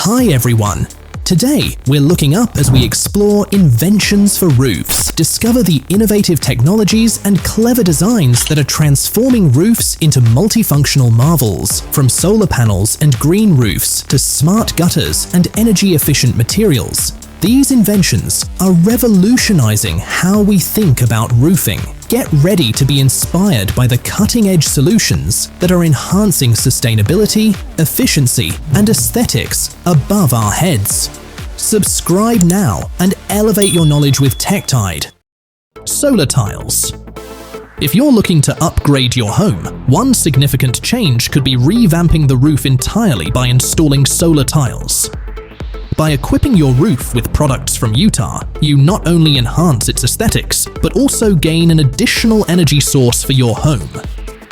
Hi everyone! Today, we're looking up as we explore inventions for roofs, discover the innovative technologies and clever designs that are transforming roofs into multifunctional marvels, from solar panels and green roofs to smart gutters and energy-efficient materials. These inventions are revolutionizing how we think about roofing. Get ready to be inspired by the cutting-edge solutions that are enhancing sustainability, efficiency, and aesthetics above our heads. Subscribe now and elevate your knowledge with TechTide. Solar tiles. If you're looking to upgrade your home, one significant change could be revamping the roof entirely by installing solar tiles. By equipping your roof with products from Utah, you not only enhance its aesthetics, but also gain an additional energy source for your home.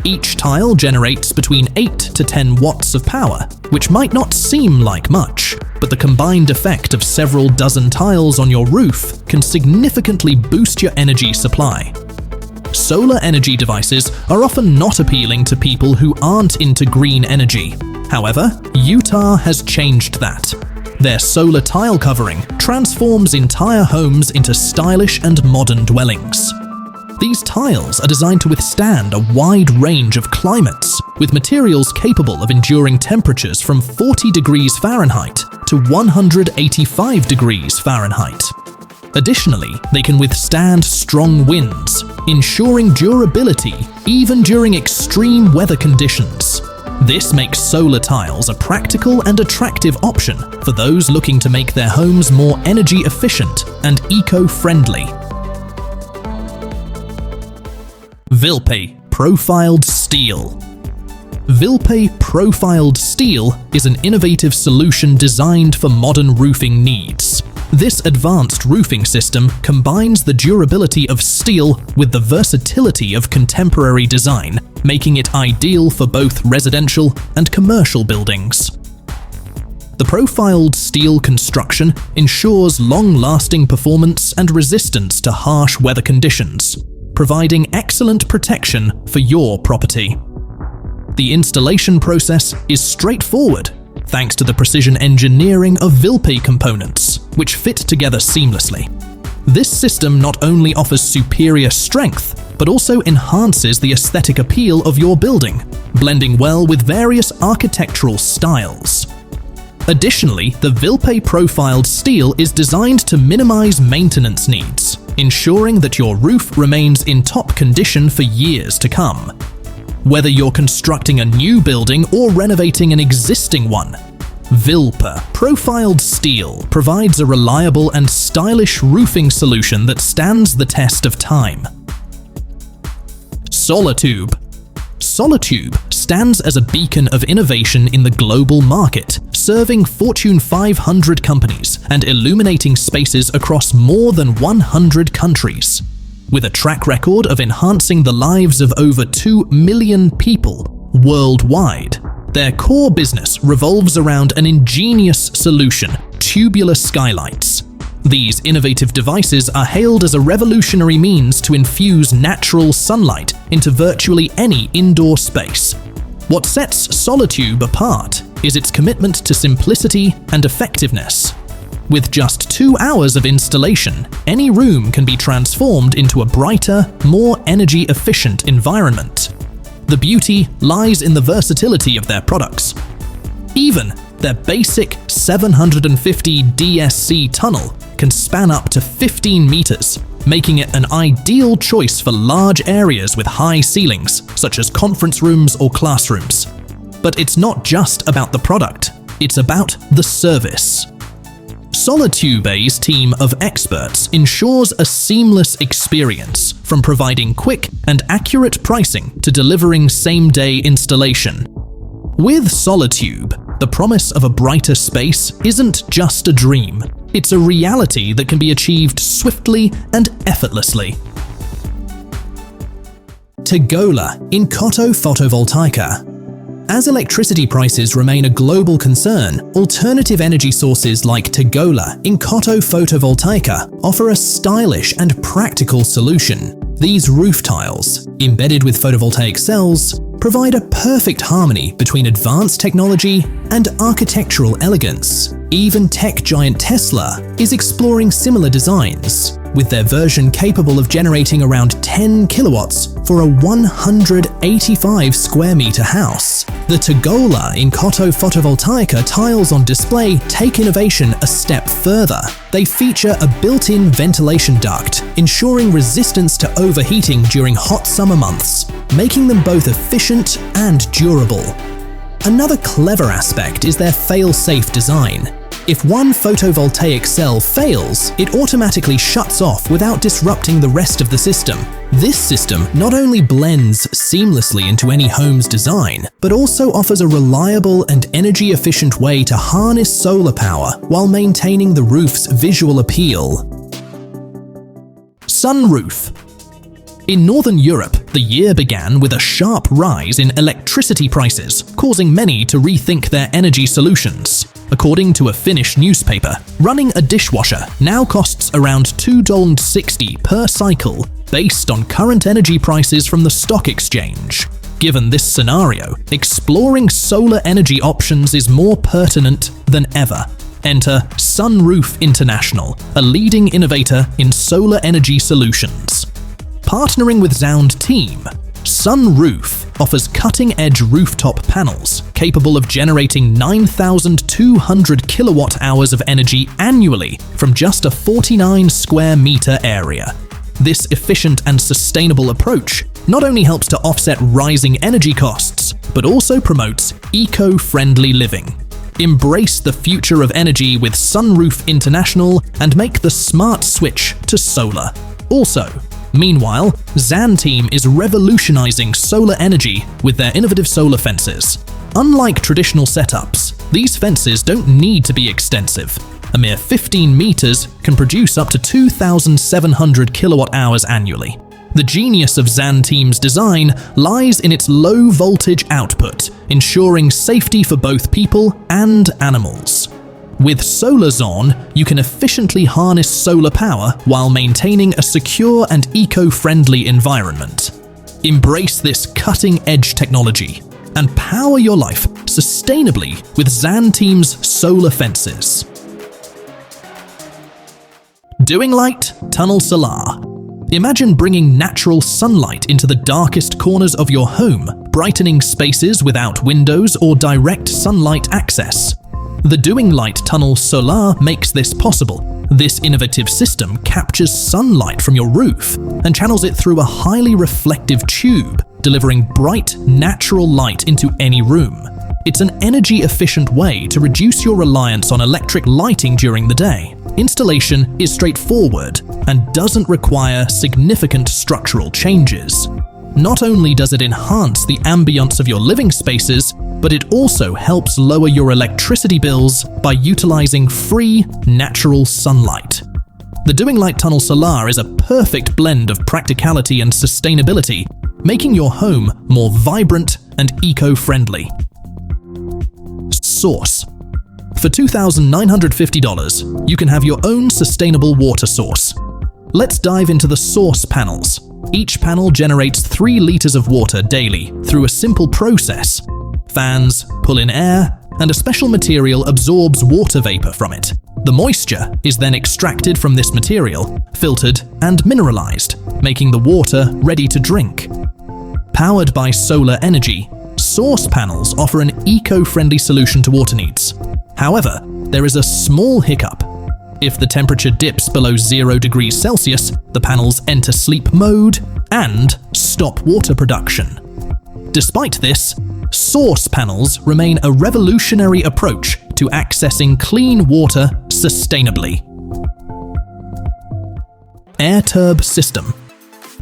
Each tile generates between 8 to 10 watts of power, which might not seem like much, but the combined effect of several dozen tiles on your roof can significantly boost your energy supply. Solar energy devices are often not appealing to people who aren't into green energy. However, Utah has changed that. Their solar tile covering transforms entire homes into stylish and modern dwellings. These tiles are designed to withstand a wide range of climates, with materials capable of enduring temperatures from 40 degrees Fahrenheit to 185 degrees Fahrenheit. Additionally, they can withstand strong winds, ensuring durability even during extreme weather conditions. This makes solar tiles a practical and attractive option for those looking to make their homes more energy efficient and eco-friendly. Vilpe Profiled Steel. Vilpe Profiled Steel is an innovative solution designed for modern roofing needs. This advanced roofing system combines the durability of steel with the versatility of contemporary design, making it ideal for both residential and commercial buildings. The profiled steel construction ensures long-lasting performance and resistance to harsh weather conditions, providing excellent protection for your property. The installation process is straightforward, thanks to the precision engineering of Vilpe components, which fit together seamlessly. This system not only offers superior strength, but also enhances the aesthetic appeal of your building, blending well with various architectural styles. Additionally, the Vilpe profiled steel is designed to minimize maintenance needs, ensuring that your roof remains in top condition for years to come. Whether you're constructing a new building or renovating an existing one, Vilpe Profiled Steel provides a reliable and stylish roofing solution that stands the test of time. Solitude. Solitude stands as a beacon of innovation in the global market, serving Fortune 500 companies and illuminating spaces across more than 100 countries. With a track record of enhancing the lives of over 2 million people worldwide, their core business revolves around an ingenious solution: tubular skylights. These innovative devices are hailed as a revolutionary means to infuse natural sunlight into virtually any indoor space. What sets Solitude apart is its commitment to simplicity and effectiveness. With just 2 hours of installation, any room can be transformed into a brighter, more energy-efficient environment. The beauty lies in the versatility of their products. Even their basic 750 DSC tunnel can span up to 15 meters, making it an ideal choice for large areas with high ceilings, such as conference rooms or classrooms. But it's not just about the product, it's about the service. Solitude's team of experts ensures a seamless experience, from providing quick and accurate pricing to delivering same-day installation. With Solitude, the promise of a brighter space isn't just a dream, it's a reality that can be achieved swiftly and effortlessly. Teola Incottovolta. As electricity prices remain a global concern, alternative energy sources like Teola Incottovolta offer a stylish and practical solution. These roof tiles, embedded with photovoltaic cells, provide a perfect harmony between advanced technology and architectural elegance. Even tech giant Tesla is exploring similar designs, with their version capable of generating around 10 kilowatts for a 185 square meter house. The Teola Incottovolta tiles on display take innovation a step further. They feature a built-in ventilation duct, ensuring resistance to overheating during hot summer months, making them both efficient and durable. Another clever aspect is their fail-safe design. If one photovoltaic cell fails, it automatically shuts off without disrupting the rest of the system. This system not only blends seamlessly into any home's design, but also offers a reliable and energy-efficient way to harness solar power while maintaining the roof's visual appeal. Sunroof. In Northern Europe, the year began with a sharp rise in electricity prices, causing many to rethink their energy solutions. According to a Finnish newspaper, running a dishwasher now costs around $2.60 per cycle, based on current energy prices from the stock exchange. Given this scenario, exploring solar energy options is more pertinent than ever. Enter Sunroof International, a leading innovator in solar energy solutions. Partnering with Sound Team, Sunroof offers cutting-edge rooftop panels capable of generating 9,200 kilowatt-hours of energy annually from just a 49 square meter area. This efficient and sustainable approach not only helps to offset rising energy costs, but also promotes eco-friendly living. Embrace the future of energy with Sunroof International and make the smart switch to solar. Also, meanwhile, Sound Team is revolutionizing solar energy with their innovative solar fences. Unlike traditional setups, these fences don't need to be extensive. A mere 15 meters can produce up to 2,700 kilowatt-hours annually. The genius of Sound Team's design lies in its low voltage output, ensuring safety for both people and animals. With SolarZone, you can efficiently harness solar power while maintaining a secure and eco-friendly environment. Embrace this cutting-edge technology and power your life sustainably with Sound Team's solar fences. Doing Light Tunnel Solar. Imagine bringing natural sunlight into the darkest corners of your home, brightening spaces without windows or direct sunlight access. The Doing Light Tunnel Solar makes this possible. This innovative system captures sunlight from your roof and channels it through a highly reflective tube, delivering bright, natural light into any room. It's an energy-efficient way to reduce your reliance on electric lighting during the day. Installation is straightforward and doesn't require significant structural changes. Not only does it enhance the ambience of your living spaces, but it also helps lower your electricity bills by utilizing free, natural sunlight. The Doing Light Tunnel Solar is a perfect blend of practicality and sustainability, making your home more vibrant and eco-friendly. Source. For $2,950, you can have your own sustainable water source. Let's dive into the source panels. Each panel generates 3 liters of water daily through a simple process. Fans pull in air, and a special material absorbs water vapor from it. The moisture is then extracted from this material, filtered and mineralized, making the water ready to drink. Powered by solar energy, source panels offer an eco-friendly solution to water needs. However, there is a small hiccup. If the temperature dips below 0 degrees Celsius, the panels enter sleep mode and stop water production. Despite this, source panels remain a revolutionary approach to accessing clean water sustainably. AirTurb system.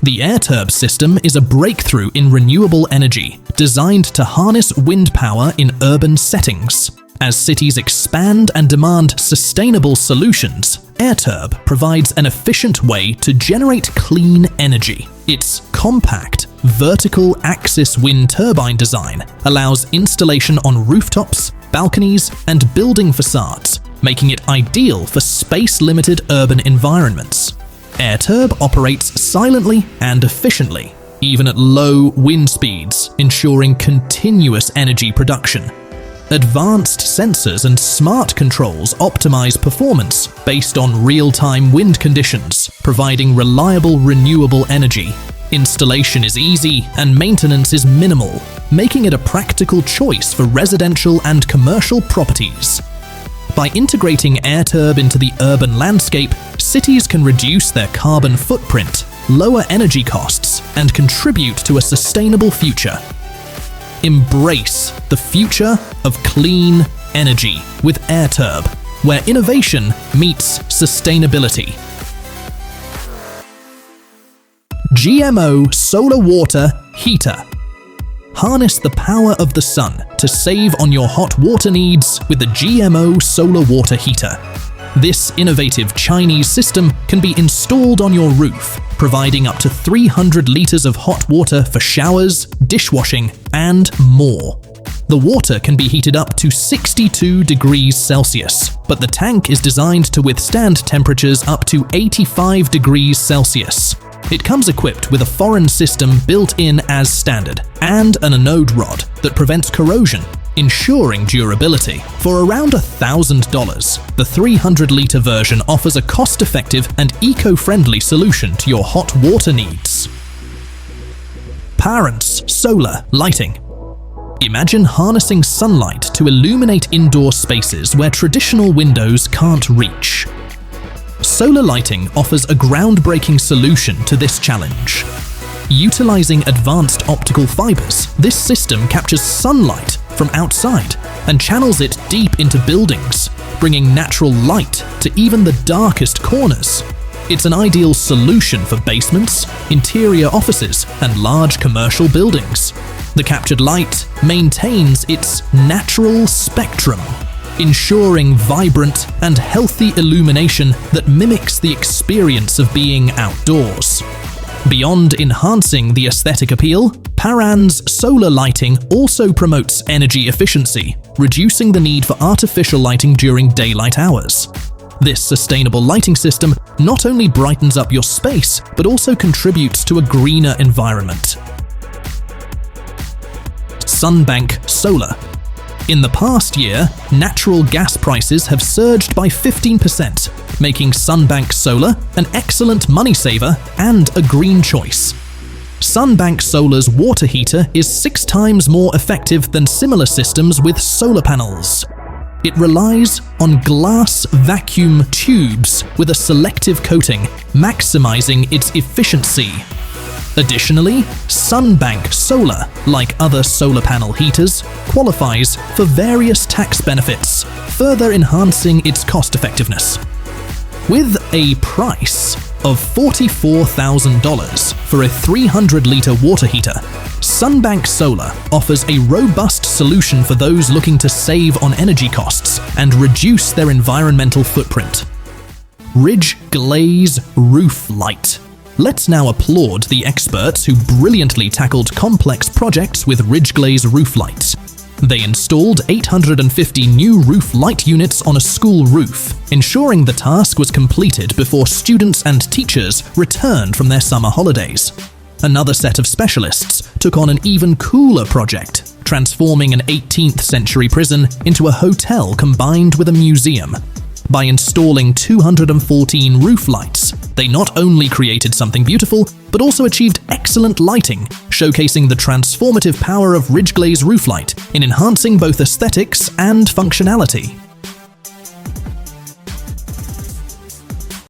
The AirTurb system is a breakthrough in renewable energy, designed to harness wind power in urban settings. As cities expand and demand sustainable solutions, AirTurb provides an efficient way to generate clean energy. Its compact, vertical axis wind turbine design allows installation on rooftops, balconies, and building facades, making it ideal for space-limited urban environments. AirTurb operates silently and efficiently, even at low wind speeds, ensuring continuous energy production. Advanced sensors and smart controls optimize performance based on real-time wind conditions, providing reliable renewable energy. Installation is easy and maintenance is minimal, making it a practical choice for residential and commercial properties. By integrating AirTurb into the urban landscape, cities can reduce their carbon footprint, lower energy costs, and contribute to a sustainable future. Embrace the future of clean energy with AirTurb, where innovation meets sustainability. GMO Solar Water Heater. Harness the power of the sun to save on your hot water needs with the GMO Solar Water Heater. This innovative Chinese system can be installed on your roof, providing up to 300 liters of hot water for showers, dishwashing, and more. The water can be heated up to 62 degrees Celsius, but the tank is designed to withstand temperatures up to 85 degrees Celsius. It comes equipped with a foreign system built in as standard and an anode rod that prevents corrosion, ensuring durability. For around $1,000, the 300-liter version offers a cost-effective and eco-friendly solution to your hot water needs. Parents Solar Lighting. Imagine harnessing sunlight to illuminate indoor spaces where traditional windows can't reach. Solar lighting offers a groundbreaking solution to this challenge. Utilizing advanced optical fibers, this system captures sunlight from outside and channels it deep into buildings, bringing natural light to even the darkest corners. It's an ideal solution for basements, interior offices, and large commercial buildings. The captured light maintains its natural spectrum, ensuring vibrant and healthy illumination that mimics the experience of being outdoors. Beyond enhancing the aesthetic appeal, Paran's solar lighting also promotes energy efficiency, reducing the need for artificial lighting during daylight hours. This sustainable lighting system not only brightens up your space, but also contributes to a greener environment. Sunbank Solar. In the past year, natural gas prices have surged by 15%, making Sunbank Solar an excellent money saver and a green choice. Sunbank Solar's water heater is 6 times more effective than similar systems with solar panels. It relies on glass vacuum tubes with a selective coating, maximizing its efficiency. Additionally, Sunbank Solar, like other solar panel heaters, qualifies for various tax benefits, further enhancing its cost-effectiveness. With a price of $44,000 for a 300-liter water heater, Sunbank Solar offers a robust solution for those looking to save on energy costs and reduce their environmental footprint. Ridge Glaze Roof Light. Let's now applaud the experts who brilliantly tackled complex projects with Ridge Glaze roof lights. They installed 850 new roof light units on a school roof, ensuring the task was completed before students and teachers returned from their summer holidays. Another set of specialists took on an even cooler project, transforming an 18th century prison into a hotel combined with a museum. By installing 214 roof lights, they not only created something beautiful, but also achieved excellent lighting, showcasing the transformative power of Ridge Glaze roof light in enhancing both aesthetics and functionality.